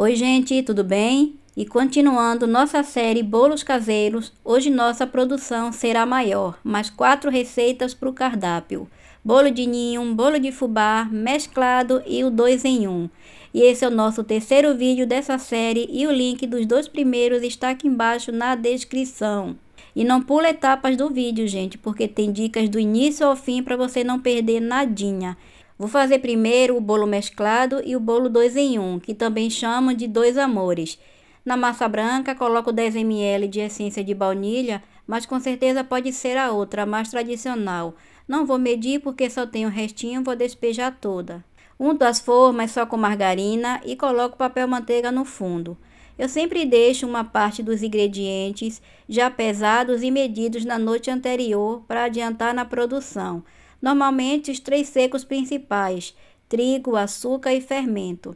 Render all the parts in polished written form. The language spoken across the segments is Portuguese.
Oi, gente, tudo bem? E continuando nossa série Bolos Caseiros, hoje nossa produção será maior, mais 4 receitas para o cardápio. Bolo de ninho, bolo de fubá, mesclado e o 2 em 1. E esse é o nosso terceiro vídeo dessa série e o link dos 2 primeiros está aqui embaixo na descrição. E não pula etapas do vídeo, gente, porque tem dicas do início ao fim para você não perder nadinha. Vou fazer primeiro o bolo mesclado e o bolo 2 em 1, que também chamam de dois amores. Na massa branca, coloco 10 ml de essência de baunilha, mas com certeza pode ser a outra, a mais tradicional. Não vou medir porque só tenho restinho, vou despejar toda. Unto as formas só com margarina e coloco papel manteiga no fundo. Eu sempre deixo uma parte dos ingredientes já pesados e medidos na noite anterior para adiantar na produção. Normalmente os 3 secos principais: trigo, açúcar e fermento.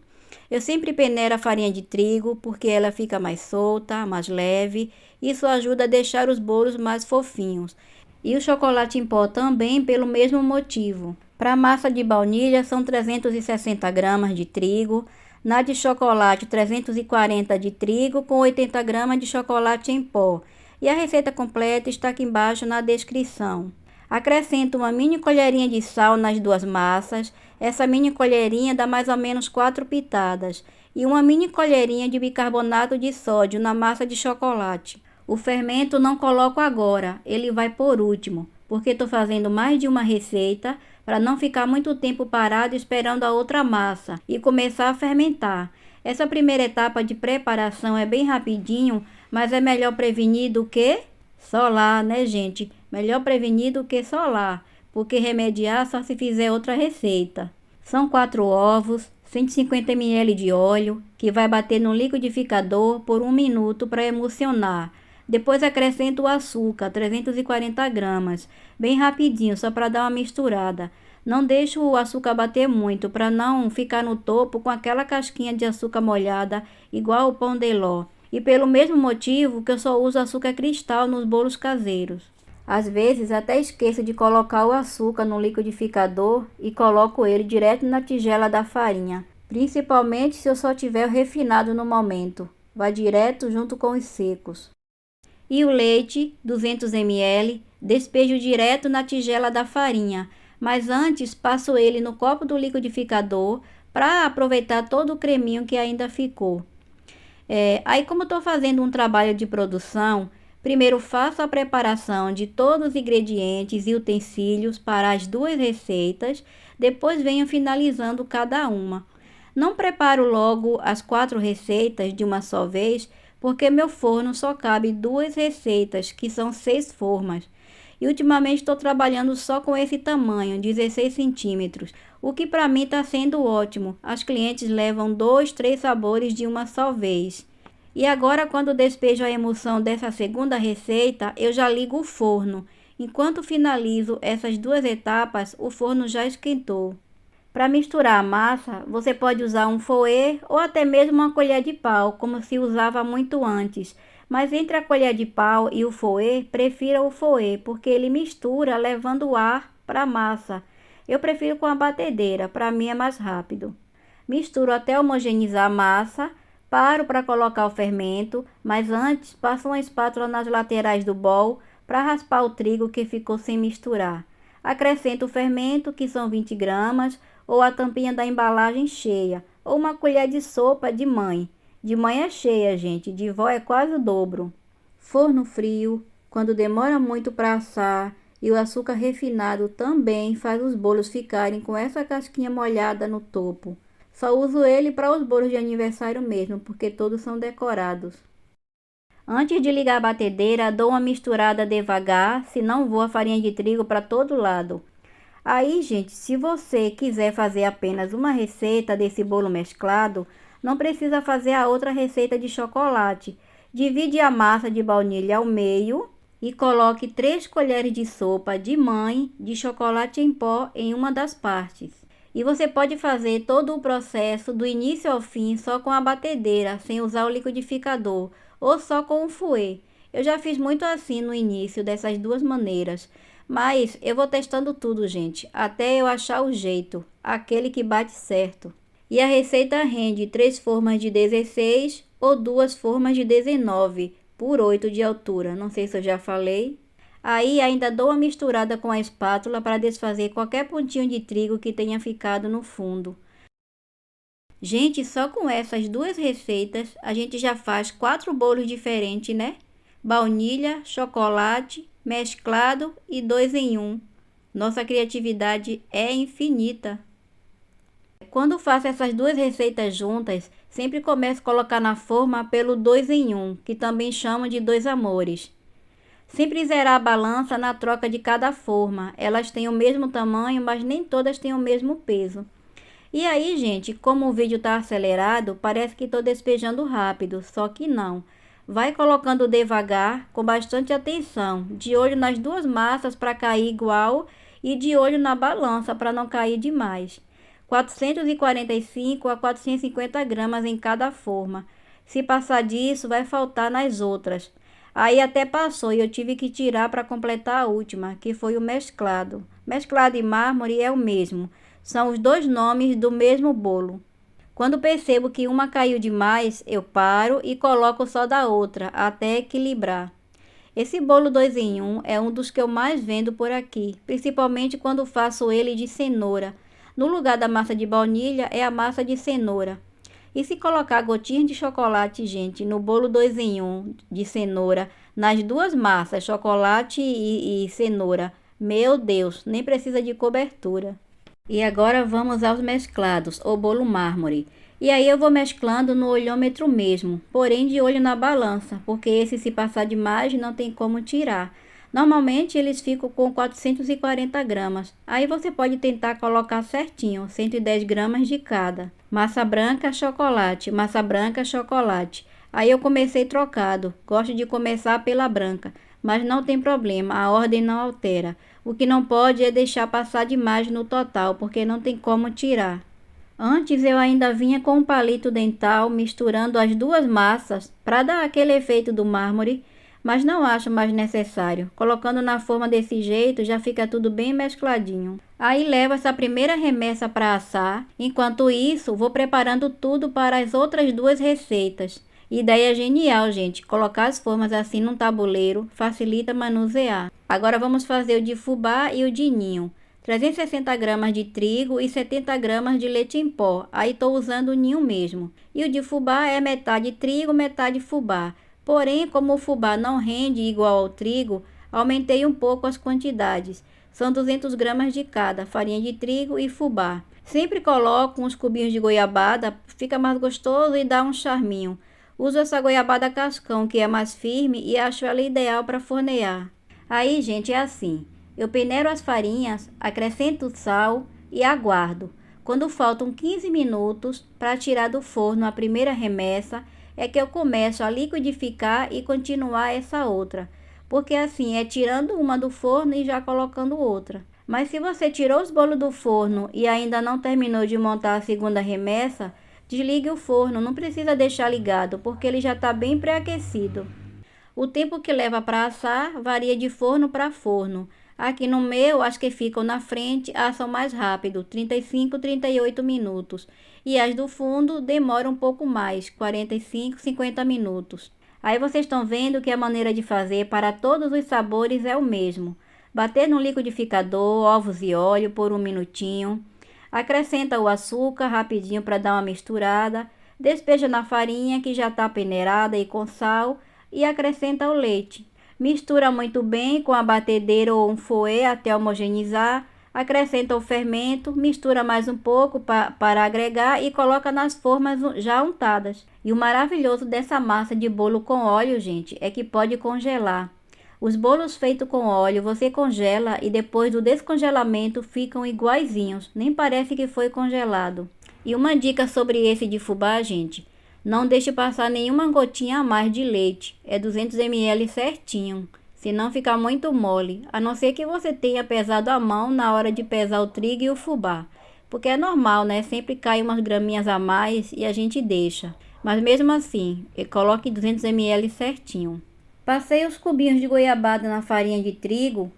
Eu sempre peneiro a farinha de trigo porque ela fica mais solta, mais leve. Isso ajuda a deixar os bolos mais fofinhos. E o chocolate em pó também pelo mesmo motivo. Para a massa de baunilha são 360 gramas de trigo. Na de chocolate, 340 de trigo com 80 gramas de chocolate em pó. E a receita completa está aqui embaixo na descrição. Acrescento uma mini colherinha de sal nas duas massas. Essa mini colherinha dá mais ou menos 4 pitadas. E uma mini colherinha de bicarbonato de sódio na massa de chocolate. O fermento não coloco agora, ele vai por último, porque estou fazendo mais de uma receita para não ficar muito tempo parado esperando a outra massa e começar a fermentar. Essa primeira etapa de preparação é bem rapidinho, mas é melhor prevenir do que solar, né, gente? Melhor prevenir do que solar, porque remediar só se fizer outra receita. São 4 ovos, 150 ml de óleo, que vai bater no liquidificador por 1 minuto para emulsionar. Depois acrescento o açúcar, 340 gramas, bem rapidinho, só para dar uma misturada. Não deixo o açúcar bater muito, para não ficar no topo com aquela casquinha de açúcar molhada, igual o pão de ló. E pelo mesmo motivo que eu só uso açúcar cristal nos bolos caseiros. Às vezes até esqueço de colocar o açúcar no liquidificador e coloco ele direto na tigela da farinha, principalmente se eu só tiver o refinado no momento. Vai direto junto com os secos. E o leite, 200 ml, despejo direto na tigela da farinha, mas antes passo ele no copo do liquidificador para aproveitar todo o creminho que ainda ficou. Aí como estou fazendo um trabalho de produção, primeiro faço a preparação de todos os ingredientes e utensílios para as 2 receitas, depois venho finalizando cada uma. Não preparo logo as 4 receitas de uma só vez, porque meu forno só cabe 2 receitas, que são 6 formas. E ultimamente estou trabalhando só com esse tamanho, 16 centímetros, o que para mim está sendo ótimo. As clientes levam 2, 3 sabores de uma só vez. E agora, quando despejo a emulsão dessa segunda receita, eu já ligo o forno. Enquanto finalizo essas 2 etapas, o forno já esquentou. Para misturar a massa, você pode usar um fouet ou até mesmo uma colher de pau, como se usava muito antes. Mas entre a colher de pau e o fouet, prefira o fouet, porque ele mistura levando o ar para a massa. Eu prefiro com a batedeira, para mim é mais rápido. Misturo até homogeneizar a massa, paro para colocar o fermento, mas antes passo uma espátula nas laterais do bol para raspar o trigo que ficou sem misturar. Acrescento o fermento, que são 20 gramas, ou a tampinha da embalagem cheia, ou uma colher de sopa de mãe. De mãe é cheia, gente, de vó é quase o dobro. Forno frio, quando demora muito para assar, e o açúcar refinado também faz os bolos ficarem com essa casquinha molhada no topo. Só uso ele para os bolos de aniversário mesmo, porque todos são decorados. Antes de ligar a batedeira, dou uma misturada devagar, senão voa a farinha de trigo para todo lado. Aí, gente, se você quiser fazer apenas uma receita desse bolo mesclado, não precisa fazer a outra receita de chocolate. Divide a massa de baunilha ao meio e coloque 3 colheres de sopa de mãe de chocolate em pó em uma das partes. E você pode fazer todo o processo do início ao fim só com a batedeira, sem usar o liquidificador, ou só com o fouet. Eu já fiz muito assim no início, dessas 2 maneiras. Mas eu vou testando tudo, gente, até eu achar o jeito, aquele que bate certo. E a receita rende 3 formas de 16 ou 2 formas de 19 por 8 de altura. Não sei se eu já falei. Aí ainda dou uma misturada com a espátula para desfazer qualquer pontinho de trigo que tenha ficado no fundo. Gente, só com essas duas receitas a gente já faz 4 bolos diferentes, né? Baunilha, chocolate, mesclado e 2 em 1. Nossa criatividade é infinita. Quando faço essas duas receitas juntas, sempre começo a colocar na forma pelo 2 em 1, que também chamam de 2 amores. Sempre zerar a balança na troca de cada forma. Elas têm o mesmo tamanho, mas nem todas têm o mesmo peso. E aí, gente, como o vídeo está acelerado, parece que estou despejando rápido, só que não. Vai colocando devagar, com bastante atenção, de olho nas duas massas para cair igual e de olho na balança para não cair demais. 445 a 450 gramas em cada forma. Se passar disso, vai faltar nas outras. Aí até passou e eu tive que tirar para completar a última, que foi o mesclado. Mesclado e mármore é o mesmo. São os dois nomes do mesmo bolo. Quando percebo que uma caiu demais, eu paro e coloco só da outra, até equilibrar. Esse bolo 2 em 1 é um dos que eu mais vendo por aqui, principalmente quando faço ele de cenoura. No lugar da massa de baunilha é a massa de cenoura. E se colocar gotinhas de chocolate, gente, no bolo 2 em 1 de cenoura, nas duas massas, chocolate e cenoura, meu Deus, nem precisa de cobertura. E agora vamos aos mesclados, ou bolo mármore. E aí eu vou mesclando no olhômetro mesmo, porém de olho na balança, porque esse se passar demais não tem como tirar. Normalmente eles ficam com 440 gramas. Aí você pode tentar colocar certinho, 110 gramas de cada. Massa branca, chocolate, massa branca, chocolate. Aí eu comecei trocado. Gosto de começar pela branca, mas não tem problema, a ordem não altera. O que não pode é deixar passar demais no total, porque não tem como tirar. Antes eu ainda vinha com um palito dental misturando as duas massas para dar aquele efeito do mármore, mas não acho mais necessário. Colocando na forma desse jeito já fica tudo bem mescladinho. Aí levo essa primeira remessa para assar. Enquanto isso, vou preparando tudo para as outras duas receitas. Ideia genial, gente. Colocar as formas assim num tabuleiro facilita manusear. Agora vamos fazer o de fubá e o de ninho. 360 gramas de trigo e 70 gramas de leite em pó. Aí estou usando o ninho mesmo. E o de fubá é metade trigo, metade fubá. Porém, como o fubá não rende igual ao trigo, aumentei um pouco as quantidades. São 200 gramas de cada, farinha de trigo e fubá. Sempre coloco uns cubinhos de goiabada, fica mais gostoso e dá um charminho. Uso essa goiabada cascão, que é mais firme e acho ela ideal para fornear. Aí, gente, é assim. Eu peneiro as farinhas, acrescento sal e aguardo. Quando faltam 15 minutos para tirar do forno a primeira remessa, é que eu começo a liquidificar e continuar essa outra. Porque assim, é tirando uma do forno e já colocando outra. Mas se você tirou os bolos do forno e ainda não terminou de montar a segunda remessa, desligue o forno, não precisa deixar ligado, porque ele já está bem pré-aquecido. O tempo que leva para assar varia de forno para forno. Aqui no meu, as que ficam na frente assam mais rápido, 35, 38 minutos. E as do fundo demoram um pouco mais, 45, 50 minutos. Aí vocês estão vendo que a maneira de fazer para todos os sabores é o mesmo. Bater no liquidificador, ovos e óleo por um minutinho. Acrescenta o açúcar rapidinho para dar uma misturada. Despeja na farinha que já está peneirada e com sal. E acrescenta o leite. Mistura muito bem com a batedeira ou um fouet até homogeneizar. Acrescenta o fermento, mistura mais um pouco para agregar e coloca nas formas já untadas. E o maravilhoso dessa massa de bolo com óleo, gente, é que pode congelar. Os bolos feitos com óleo você congela e depois do descongelamento ficam iguaizinhos, nem parece que foi congelado. E uma dica sobre esse de fubá, gente. Não deixe passar nenhuma gotinha a mais de leite, é 200 ml certinho, senão fica muito mole, a não ser que você tenha pesado a mão na hora de pesar o trigo e o fubá, porque é normal, né? Sempre cai umas graminhas a mais e a gente deixa, mas mesmo assim, coloque 200 ml certinho. Passei os cubinhos de goiabada na farinha de trigo,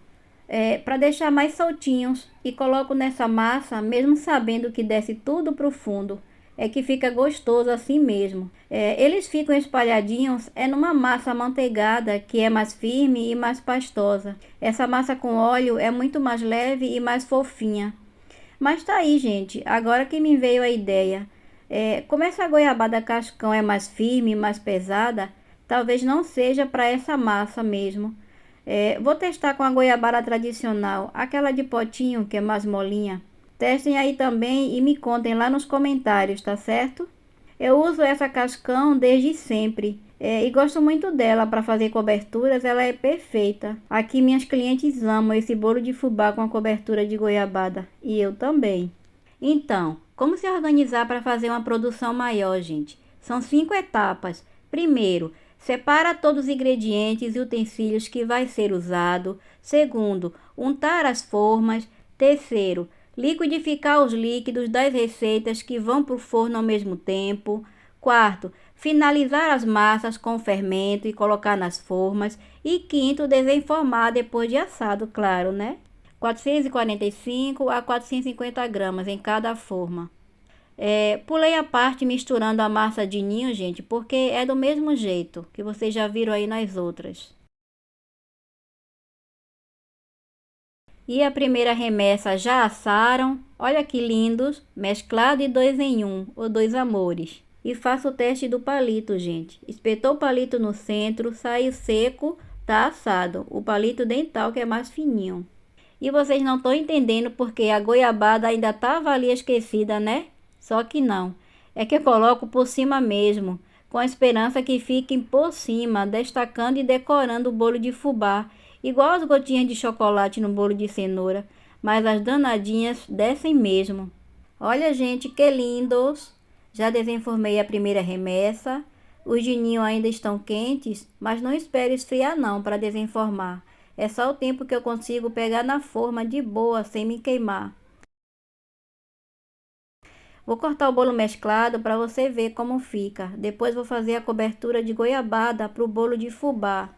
para deixar mais soltinhos e coloco nessa massa, mesmo sabendo que desce tudo para o fundo. é que fica gostoso assim mesmo. Eles ficam espalhadinhos numa massa amanteigada que é mais firme e mais pastosa. Essa massa com óleo é muito mais leve e mais fofinha. Mas tá aí, gente, agora que me veio a ideia. Como essa goiabada cascão é mais firme e mais pesada, talvez não seja para essa massa mesmo. Vou testar com a goiabada tradicional, aquela de potinho que é mais molinha. Testem aí também e me contem lá nos comentários, tá certo? Eu uso essa cascão desde sempre e gosto muito dela para fazer coberturas, ela é perfeita. Aqui minhas clientes amam esse bolo de fubá com a cobertura de goiabada e eu também. Então, como se organizar para fazer uma produção maior, gente? São 5 etapas. Primeiro, separa todos os ingredientes e utensílios que vai ser usado. Segundo, untar as formas. Terceiro, liquidificar os líquidos das receitas que vão para o forno ao mesmo tempo. Quarto, finalizar as massas com o fermento e colocar nas formas. E quinto, desenformar depois de assado, claro, né? 445 a 450 gramas em cada forma. Pulei a parte misturando a massa de ninho, gente, porque é do mesmo jeito que vocês já viram aí nas outras. E a primeira remessa já assaram. Olha que lindos, mesclado e 2 em 1, ou 2 amores. E faço o teste do palito, gente. Espetou o palito no centro, saiu seco, tá assado. O palito dental que é mais fininho. E vocês não estão entendendo porque a goiabada ainda estava ali esquecida, né? Só que não. É que eu coloco por cima mesmo, com a esperança que fiquem por cima, destacando e decorando o bolo de fubá, igual as gotinhas de chocolate no bolo de cenoura, mas as danadinhas descem mesmo. Olha, gente, que lindos! Já desenformei a primeira remessa. Os de ninho ainda estão quentes, mas não espere esfriar não para desenformar. É só o tempo que eu consigo pegar na forma de boa, sem me queimar. Vou cortar o bolo mesclado para você ver como fica. Depois vou fazer a cobertura de goiabada para o bolo de fubá.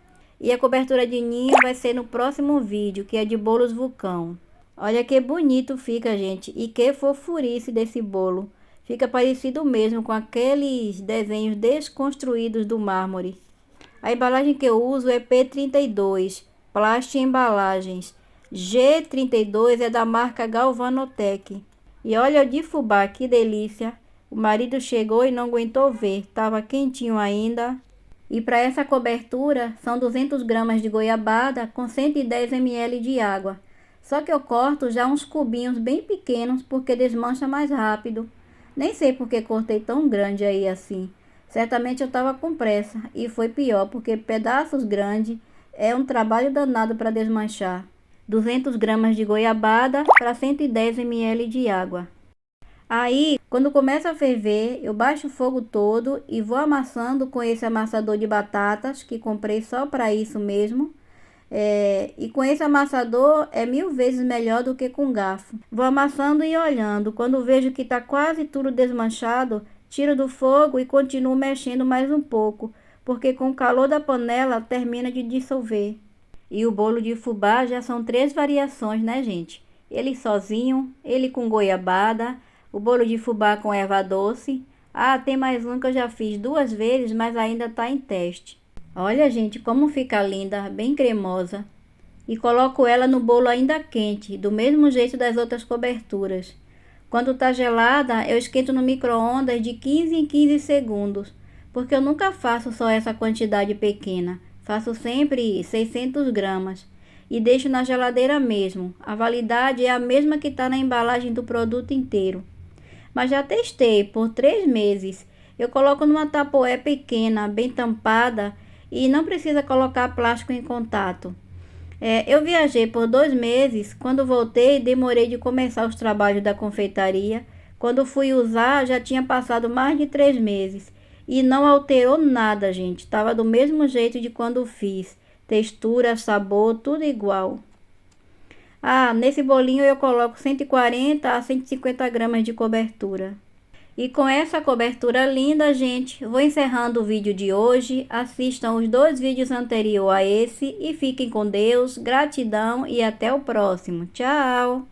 E a cobertura de ninho vai ser no próximo vídeo, que é de bolos vulcão. Olha que bonito fica, gente. E que fofurice desse bolo. Fica parecido mesmo com aqueles desenhos desconstruídos do mármore. A embalagem que eu uso é P32. Plast Embalagens. G32 é da marca Galvanotec. E olha o de fubá, que delícia. O marido chegou e não aguentou ver. Tava quentinho ainda. E para essa cobertura são 200 gramas de goiabada com 110 ml de água. Só que eu corto já uns cubinhos bem pequenos porque desmancha mais rápido. Nem sei por que cortei tão grande aí assim. Certamente eu tava com pressa e foi pior porque pedaços grandes é um trabalho danado para desmanchar. 200 gramas de goiabada para 110 ml de água. Aí, quando começa a ferver, eu baixo o fogo todo e vou amassando com esse amassador de batatas, que comprei só para isso mesmo. E com esse amassador é 1000 vezes melhor do que com garfo. Vou amassando e olhando. Quando vejo que está quase tudo desmanchado, tiro do fogo e continuo mexendo mais um pouco, porque com o calor da panela termina de dissolver. E o bolo de fubá já são 3 variações, né, gente? Ele sozinho, ele com goiabada, o bolo de fubá com erva doce. Ah, tem mais um que eu já fiz 2 vezes, mas ainda está em teste. Olha, gente, como fica linda, bem cremosa. E coloco ela no bolo ainda quente, do mesmo jeito das outras coberturas. Quando tá gelada, eu esquento no micro-ondas de 15 em 15 segundos, porque eu nunca faço só essa quantidade pequena. Faço sempre 600 gramas e deixo na geladeira mesmo. A validade é a mesma que está na embalagem do produto inteiro. Mas já testei por 3 meses. Eu coloco numa tapoé pequena, bem tampada e não precisa colocar plástico em contato. Eu viajei por 2 meses. Quando voltei, demorei de começar os trabalhos da confeitaria. Quando fui usar, já tinha passado mais de 3 meses. E não alterou nada, gente. Tava do mesmo jeito de quando fiz. Textura, sabor, tudo igual. Ah, nesse bolinho eu coloco 140 a 150 gramas de cobertura. E com essa cobertura linda, gente, vou encerrando o vídeo de hoje. Assistam os 2 vídeos anteriores a esse e fiquem com Deus. Gratidão e até o próximo. Tchau!